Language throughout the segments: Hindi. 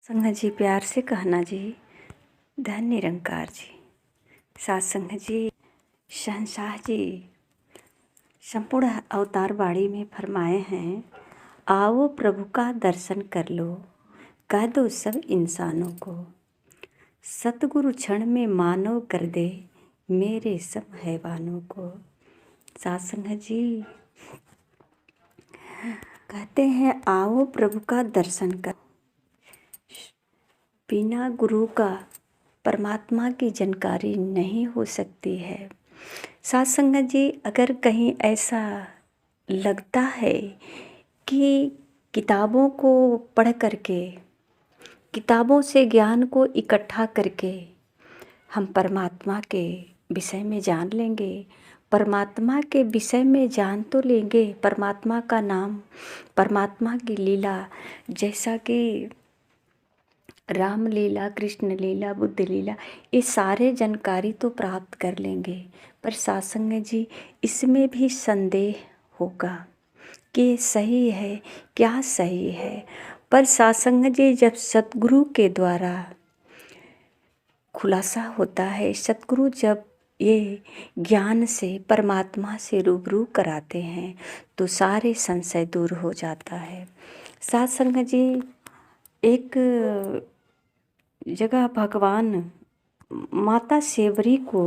संगत जी, प्यार से कहना जी, धन निरंकार जी, सात्संग जी, शहंशाह जी संपूर्ण अवतार बाड़ी में फरमाए हैं, आओ प्रभु का दर्शन कर लो, कह दो सब इंसानों को, सतगुरु क्षण में मानव कर दे मेरे सब हैवानों को। सात्संग जी कहते हैं, आओ प्रभु का दर्शन कर। बिना गुरु का परमात्मा की जानकारी नहीं हो सकती है। सात्संग जी, अगर कहीं ऐसा लगता है कि किताबों को पढ़ करके, किताबों से ज्ञान को इकट्ठा करके हम परमात्मा के विषय में जान लेंगे, परमात्मा के विषय में जान तो लेंगे, परमात्मा का नाम, परमात्मा की लीला, जैसा कि राम लीला, कृष्ण लीला, बुद्ध लीला, ये सारे जानकारी तो प्राप्त कर लेंगे। पर सात्संग जी, इसमें भी संदेह होगा कि सही है, क्या सही है। पर सात्संग जी, जब सतगुरु के द्वारा खुलासा होता है, सतगुरु जब ये ज्ञान से परमात्मा से रूबरू कराते हैं तो सारे संशय दूर हो जाता है। सात्संग जी, एक जगह भगवान माता शेवरी को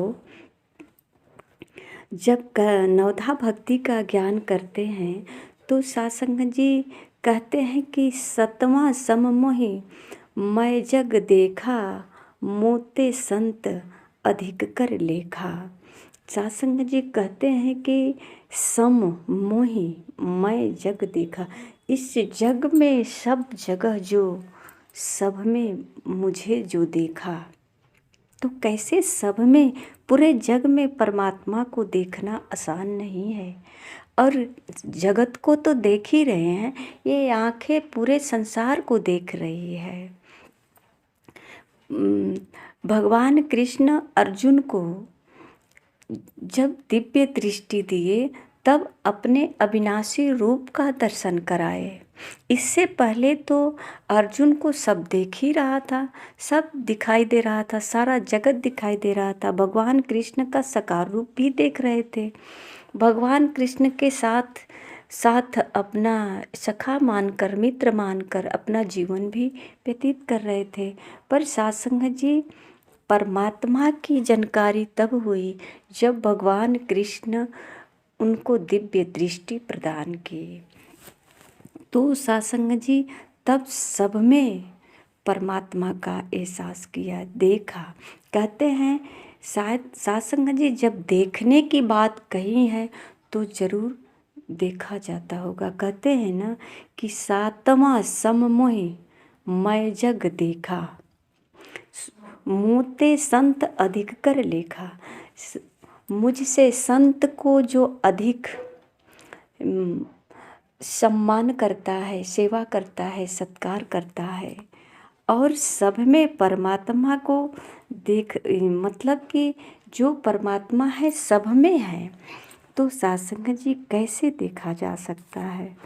जब नवधा भक्ति का ज्ञान करते हैं तो सात्संग जी कहते हैं कि सतवां सममोहि मैं जग देखा, मोते संत अधिक कर लेखा। सात्संग जी कहते हैं कि सम मोहि मैं जग देखा, इस जग में सब जगह जो सब में मुझे जो देखा, तो कैसे सब में, पूरे जग में परमात्मा को देखना आसान नहीं है। और जगत को तो देख ही रहे हैं, ये आंखें पूरे संसार को देख रही है। भगवान कृष्ण अर्जुन को जब दिव्य दृष्टि दिए तब अपने अविनाशी रूप का दर्शन कराए। इससे पहले तो अर्जुन को सब देख ही रहा था, सब दिखाई दे रहा था, सारा जगत दिखाई दे रहा था। भगवान कृष्ण का साकार रूप भी देख रहे थे, भगवान कृष्ण के साथ साथ अपना सखा मानकर, मित्र मानकर अपना जीवन भी व्यतीत कर रहे थे। पर सात्संग जी, परमात्मा की जानकारी तब हुई जब भगवान कृष्ण उनको दिव्य दृष्टि प्रदान की। तो सात्संग जी, तब सब में परमात्मा का एहसास किया, देखा। कहते हैं शायद सात्संग जी, जब देखने की बात कही है तो जरूर देखा जाता होगा। कहते हैं ना कि सातवां सममोहि मैं जग देखा, मोते संत अधिक कर लेखा। मुझसे संत को जो अधिक सम्मान करता है, सेवा करता है, सत्कार करता है, और सब में परमात्मा को देख, मतलब कि जो परमात्मा है सब में है, तो सात्संग जी कैसे देखा जा सकता है।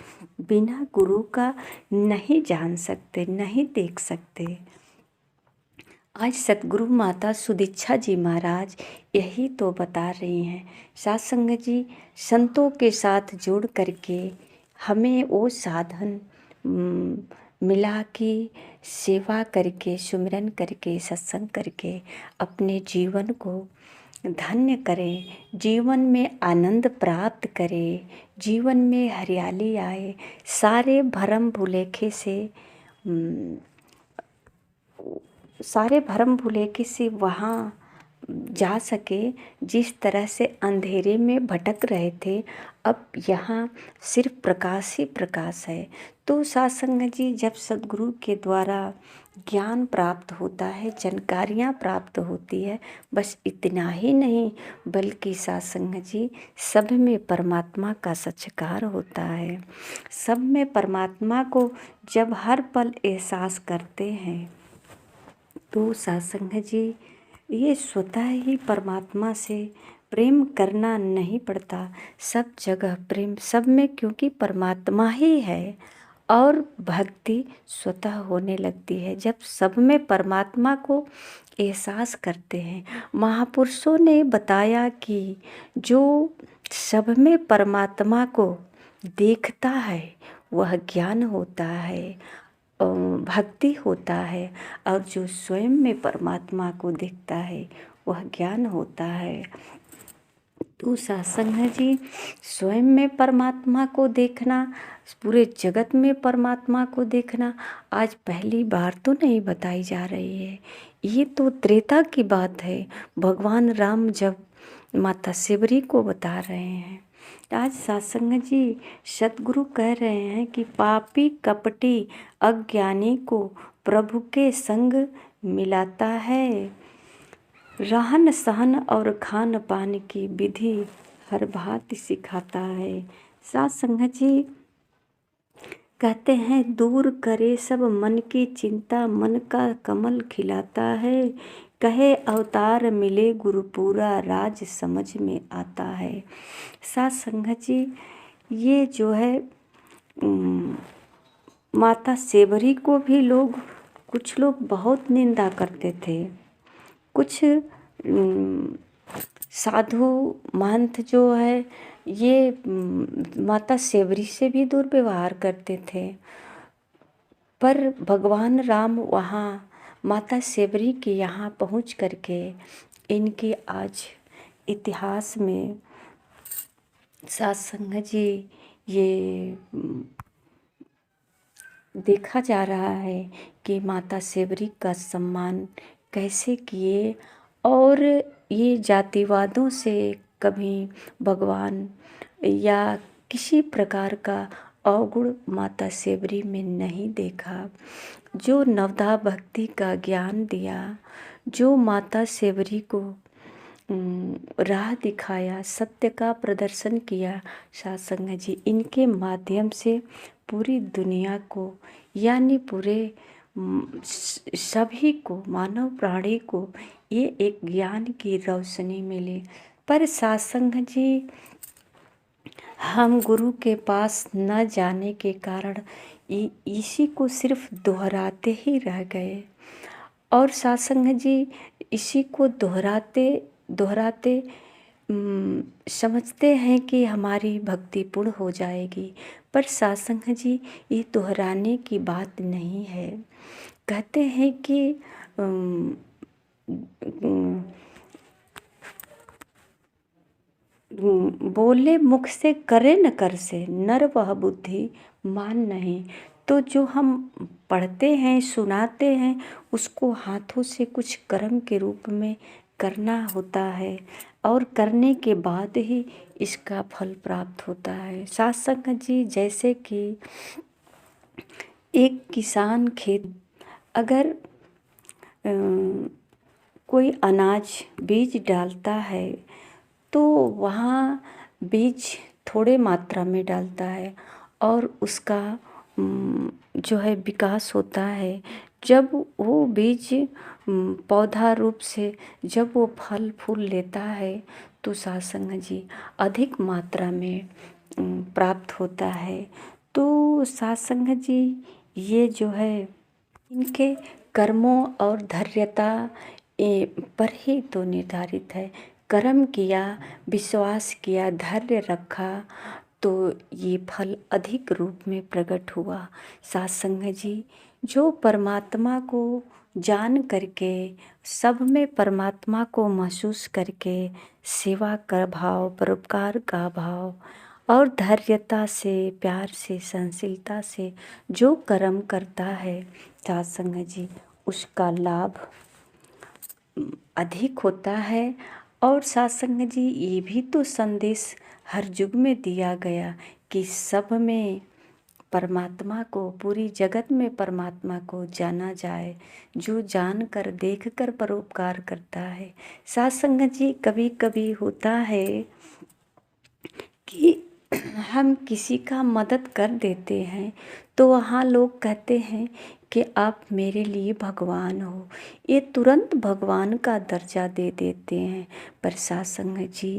बिना गुरु का नहीं जान सकते, नहीं देख सकते। आज सतगुरु माता सुदीक्षा जी महाराज यही तो बता रही हैं। सात्संग जी, संतों के साथ जोड़ करके हमें वो साधन मिला कि सेवा करके, सुमिरन करके, सत्संग करके अपने जीवन को धन्य करें, जीवन में आनंद प्राप्त करें, जीवन में हरियाली आए, सारे भरम भुलेखे से वहाँ जा सके। जिस तरह से अंधेरे में भटक रहे थे, अब यहाँ सिर्फ प्रकाश ही प्रकाश है। तो सात्संग जी, जब सद्गुरु के द्वारा ज्ञान प्राप्त होता है, जानकारियाँ प्राप्त होती है, बस इतना ही नहीं बल्कि सात्संग जी, सब में परमात्मा का साक्षात्कार होता है। सब में परमात्मा को जब हर पल एहसास करते हैं तो सात्संग जी, ये स्वतः ही परमात्मा से प्रेम करना नहीं पड़ता। सब जगह प्रेम, सब में, क्योंकि परमात्मा ही है और भक्ति स्वतः होने लगती है जब सब में परमात्मा को एहसास करते हैं। महापुरुषों ने बताया कि जो सब में परमात्मा को देखता है वह ज्ञान होता है, भक्ति होता है, और जो स्वयं में परमात्मा को देखता है वह ज्ञान होता है। तो सत्संग जी, स्वयं में परमात्मा को देखना, पूरे जगत में परमात्मा को देखना आज पहली बार तो नहीं बताई जा रही है। ये तो त्रेता की बात है। भगवान राम जब माता शिवरी को बता रहे हैं। आज सत्संग जी, सतगुरु कह रहे हैं कि पापी कपटी अज्ञानी को प्रभु के संग मिलाता है। रहन सहन और खान पान की विधि हर भांति सिखाता है। सत्संग जी कहते हैं, दूर करे सब मन की चिंता, मन का कमल खिलाता है। कहे अवतार मिले गुरु पूरा, राज समझ में आता है। सत्संग जी, ये जो है माता शेवरी को भी कुछ लोग बहुत निंदा करते थे। कुछ साधु महंत जो है ये माता शेवरी से भी दुर्व्यवहार करते थे, पर भगवान राम वहाँ माता शेवरी के यहाँ पहुँच करके इनके आज इतिहास में सत्संग जी ये देखा जा रहा है कि माता शेवरी का सम्मान कैसे किए, और ये जातिवादों से कभी भगवान या किसी प्रकार का अवगुण माता शेवरी में नहीं देखा। जो नवधा भक्ति का ज्ञान दिया, जो माता शेवरी को राह दिखाया, सत्य का प्रदर्शन किया, सत्संग जी इनके माध्यम से पूरी दुनिया को, यानी पूरे सभी को, मानव प्राणी को ये एक ज्ञान की रोशनी मिली। पर सत्संग जी, हम गुरु के पास न जाने के कारण इसी को सिर्फ दोहराते ही रह गए, और सत्संग जी इसी को दोहराते दोहराते समझते हैं कि हमारी भक्ति पूर्ण हो जाएगी। पर सत्संग जी, ये दोहराने की बात नहीं है। कहते हैं कि बोले मुख से करे न कर से, नर वह बुद्धि मान नहीं। तो जो हम पढ़ते हैं, सुनाते हैं, उसको हाथों से कुछ कर्म के रूप में करना होता है, और करने के बाद ही इसका फल प्राप्त होता है। सत्संग जी, जैसे कि एक किसान खेत, अगर कोई अनाज बीज डालता है तो वहाँ बीज थोड़े मात्रा में डालता है, और उसका जो है विकास होता है। जब वो बीज पौधा रूप से जब वो फल फूल लेता है तो सत्संग जी अधिक मात्रा में प्राप्त होता है। तो सत्संग जी, ये जो है इनके कर्मों और धैर्यता पर ही तो निर्धारित है। कर्म किया, विश्वास किया, धैर्य रखा, तो ये फल अधिक रूप में प्रकट हुआ। सत्संग जी, जो परमात्मा को जान करके, सब में परमात्मा को महसूस करके, सेवा का भाव, परोपकार का भाव और धैर्यता से, प्यार से, सहनशीलता से जो कर्म करता है सत्संग जी, उसका लाभ अधिक होता है। और सत्संग जी, ये भी तो संदेश हर युग में दिया गया कि सब में परमात्मा को, पूरी जगत में परमात्मा को जाना जाए। जो जान कर, देख कर परोपकार करता है। सत्संग जी, कभी कभी होता है कि हम किसी का मदद कर देते हैं तो वहाँ लोग कहते हैं कि आप मेरे लिए भगवान हो। ये तुरंत भगवान का दर्जा दे देते हैं। पर सत्संग जी,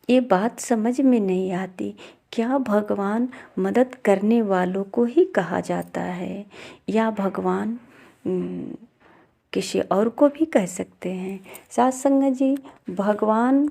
ये बात समझ में नहीं आती क्या भगवान मदद करने वालों को ही कहा जाता है, या भगवान किसी और को भी कह सकते हैं? साथ संगत जी, भगवान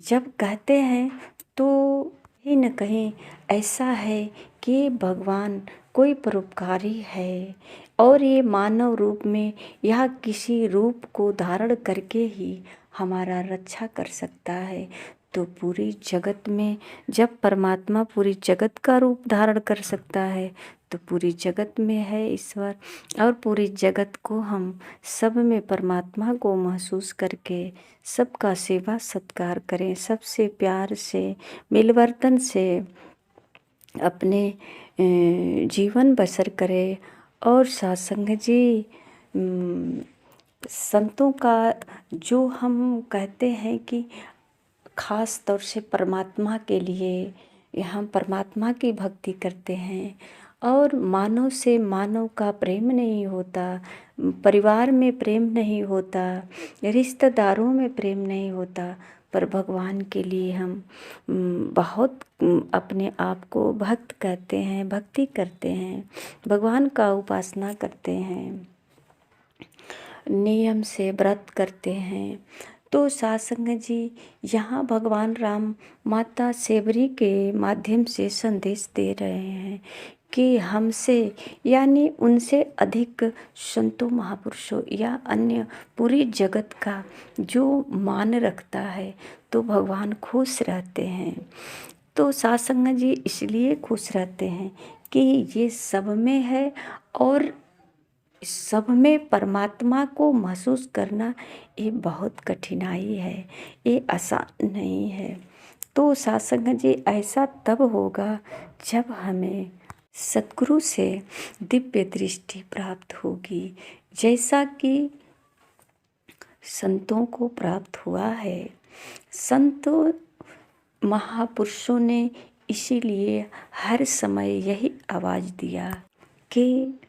जब कहते हैं तो कहीं न कहीं ऐसा है कि भगवान कोई परोपकारी है, और ये मानव रूप में या किसी रूप को धारण करके ही हमारा रक्षा कर सकता है। तो पूरी जगत में जब परमात्मा पूरी जगत का रूप धारण कर सकता है, तो पूरी जगत में है ईश्वर, और पूरी जगत को हम सब में परमात्मा को महसूस करके सबका सेवा सत्कार करें, सबसे प्यार से मिलवर्तन से अपने जीवन बसर करें। और सत्संग जी, संतों का जो हम कहते हैं कि खास तौर से परमात्मा के लिए हम परमात्मा की भक्ति करते हैं, और मानव से मानव का प्रेम नहीं होता, परिवार में प्रेम नहीं होता, रिश्तेदारों में प्रेम नहीं होता, पर भगवान के लिए हम बहुत अपने आप को भक्त कहते हैं, भक्ति करते हैं, भगवान का उपासना करते हैं, नियम से व्रत करते हैं। तो सत्संग जी, यहाँ भगवान राम माता सेवरी के माध्यम से संदेश दे रहे हैं कि हमसे यानी उनसे अधिक संतों महापुरुषों या अन्य पूरी जगत का जो मान रखता है तो भगवान खुश रहते हैं। तो सत्संग जी इसलिए खुश रहते हैं कि ये सब में है, और सब में परमात्मा को महसूस करना ये बहुत कठिनाई है, ये आसान नहीं है। तो सत्संग जी ऐसा तब होगा जब हमें सद्गुरु से दिव्य दृष्टि प्राप्त होगी, जैसा कि संतों को प्राप्त हुआ है। संतों महापुरुषों ने इसीलिए हर समय यही आवाज़ दिया कि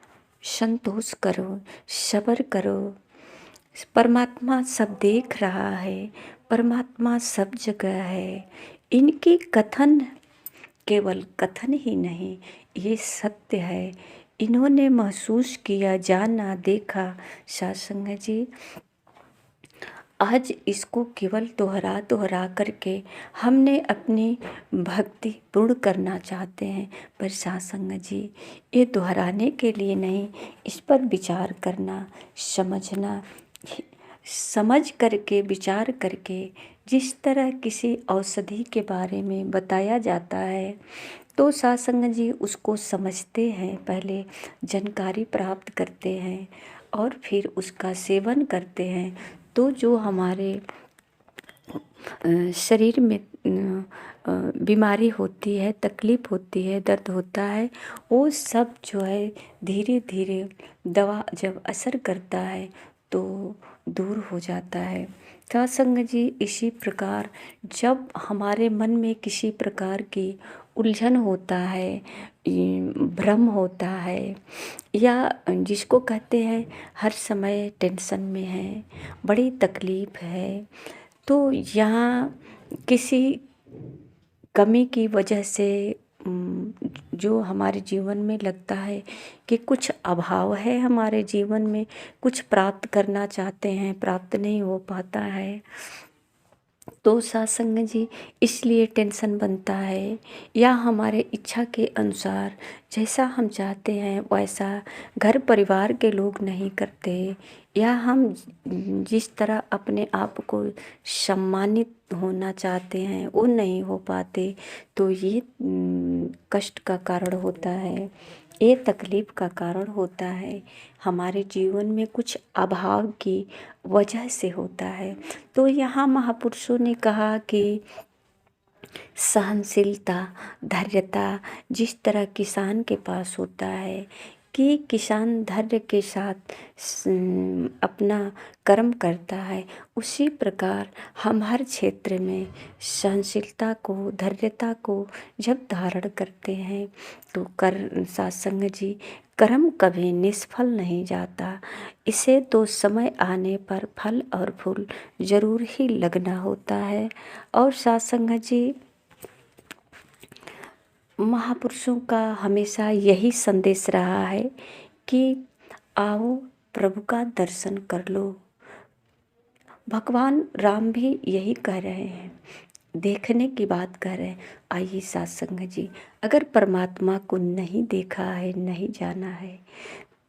संतोष करो, सब्र करो, परमात्मा सब देख रहा है, परमात्मा सब जगह है। इनकी कथन केवल कथन ही नहीं, ये सत्य है, इन्होंने महसूस किया, जाना, देखा। सत्संग जी, आज इसको केवल दोहरा दोहरा करके हमने अपनी भक्ति पूर्ण करना चाहते हैं, पर सत्संग जी ये दोहराने के लिए नहीं, इस पर विचार करना, समझना, समझ करके विचार करके जिस तरह किसी औषधि के बारे में बताया जाता है तो सत्संग जी उसको समझते हैं, पहले जानकारी प्राप्त करते हैं और फिर उसका सेवन करते हैं। तो जो हमारे शरीर में बीमारी होती है, तकलीफ़ होती है, दर्द होता है, वो सब जो है धीरे धीरे दवा जब असर करता है तो दूर हो जाता है। सत्संग जी इसी प्रकार जब हमारे मन में किसी प्रकार की उलझन होता है, भ्रम होता है, या जिसको कहते हैं हर समय टेंशन में है, बड़ी तकलीफ़ है, तो यहाँ किसी कमी की वजह से जो हमारे जीवन में लगता है कि कुछ अभाव है, हमारे जीवन में कुछ प्राप्त करना चाहते हैं, प्राप्त नहीं हो पाता है, तो सत्संग जी इसलिए टेंशन बनता है, या हमारे इच्छा के अनुसार जैसा हम चाहते हैं वैसा घर परिवार के लोग नहीं करते, या हम जिस तरह अपने आप को सम्मानित होना चाहते हैं वो नहीं हो पाते, तो ये कष्ट का कारण होता है, ये तकलीफ़ का कारण होता है, हमारे जीवन में कुछ अभाव की वजह से होता है। तो यहाँ महापुरुषों ने कहा कि सहनशीलता, धैर्यता जिस तरह किसान के पास होता है कि किसान धैर्य के साथ अपना कर्म करता है, उसी प्रकार हम हर क्षेत्र में सहनशीलता को, धैर्यता को जब धारण करते हैं तो सत्संग जी कर्म कभी निष्फल नहीं जाता, इसे तो समय आने पर फल और फूल जरूर ही लगना होता है। और सत्संग जी महापुरुषों का हमेशा यही संदेश रहा है कि आओ प्रभु का दर्शन कर लो। भगवान राम भी यही कह रहे हैं, देखने की बात कह रहे हैं। आइए सत्संग जी, अगर परमात्मा को नहीं देखा है, नहीं जाना है,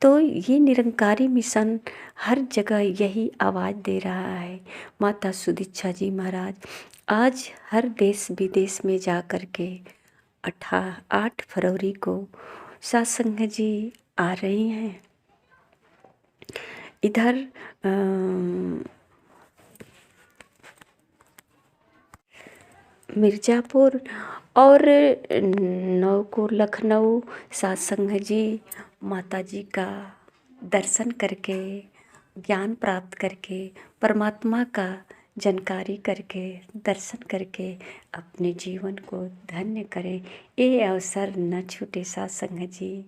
तो ये निरंकारी मिशन हर जगह यही आवाज़ दे रहा है। माता सुदीक्षा जी महाराज आज हर देश विदेश में जा कर के 8 फरवरी को सत्संग जी आ रही हैं। इधर मिर्ज़ापुर और 9 को लखनऊ सत्संग जी माता जी का दर्शन करके, ज्ञान प्राप्त करके, परमात्मा का जानकारी करके, दर्शन करके अपने जीवन को धन्य करें। ये अवसर न छूटे सत्संग जी,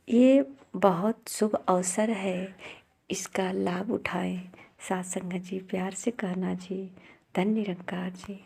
ये बहुत शुभ अवसर है, इसका लाभ उठाएं। सत्संग जी प्यार से कहना जी, धन्य निरंकार जी।